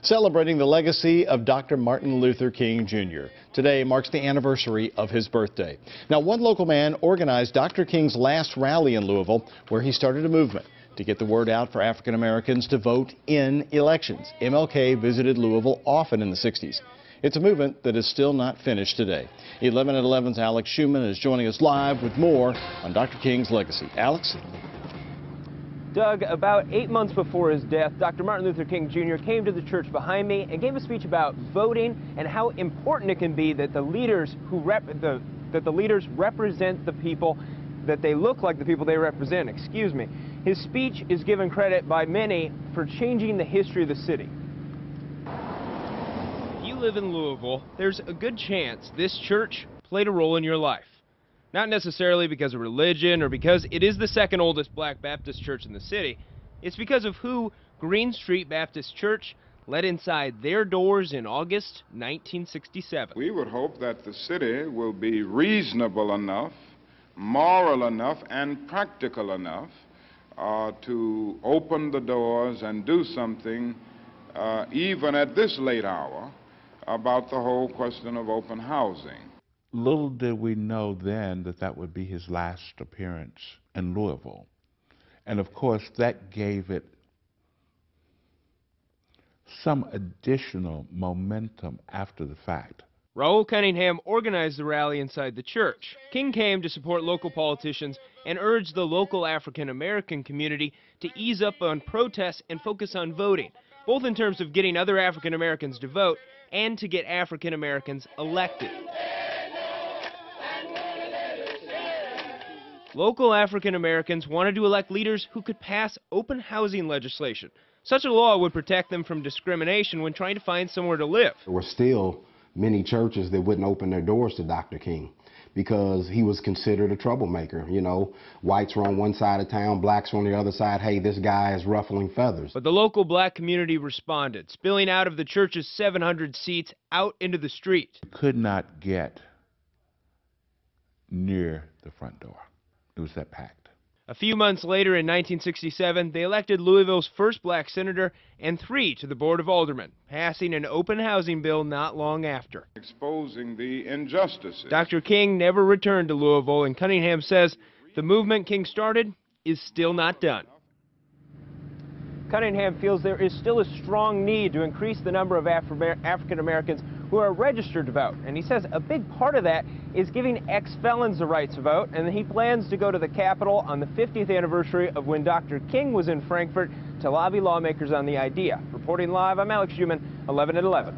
celebrating the legacy of Dr. Martin Luther King Jr. Today marks the anniversary of his birthday. Now, one local man organized Dr. King's last rally in Louisville, where he started a movement to get the word out for African Americans to vote in elections. MLK visited Louisville often in the 60s. It's a movement that is still not finished today. 11 at 11's Alex Schumann is joining us live with more on Dr. King's legacy. Alex? Doug, about 8 months before his death, Dr. Martin Luther King Jr. came to the church behind me and gave a speech about voting and how important it can be that the leaders represent the people, that they look like the people they represent. Excuse me. His speech is given credit by many for changing the history of the city. If you live in Louisville, there's a good chance this church played a role in your life. Not necessarily because of religion or because it is the second oldest Black Baptist church in the city. It's because of who Green Street Baptist Church let inside their doors in August 1967. We would hope that the city will be reasonable enough, moral enough, and practical enough to open the doors and do something, even at this late hour, about the whole question of open housing. Little did we know then that that would be his last appearance in Louisville. And of course, that gave it some additional momentum after the fact. Raul Cunningham organized the rally inside the church. King came to support local politicians and urged the local African-American community to ease up on protests and focus on voting, both in terms of getting other African-Americans to vote and to get African-Americans elected. Local African-Americans wanted to elect leaders who could pass open housing legislation. Such a law would protect them from discrimination when trying to find somewhere to live. There were still many churches that wouldn't open their doors to Dr. King because he was considered a troublemaker. You know, whites were on one side of town, blacks were on the other side. Hey, this guy is ruffling feathers. But the local black community responded, spilling out of the church's 700 seats out into the street. Could not get near the front door. It was that packed. A few months later, in 1967, they elected Louisville's first black senator and 3 to the Board of Aldermen, passing an open housing bill not long after. Exposing the injustices. Dr. King never returned to Louisville, and Cunningham says the movement King started is still not done. Cunningham feels there is still a strong need to increase the number of African Americans who are registered to vote. And he says a big part of that is giving ex-felons the right to vote. And he plans to go to the Capitol on the 50th anniversary of when Dr. King was in Frankfort to lobby lawmakers on the idea. Reporting live, I'm Alex Schumann, 11 at 11.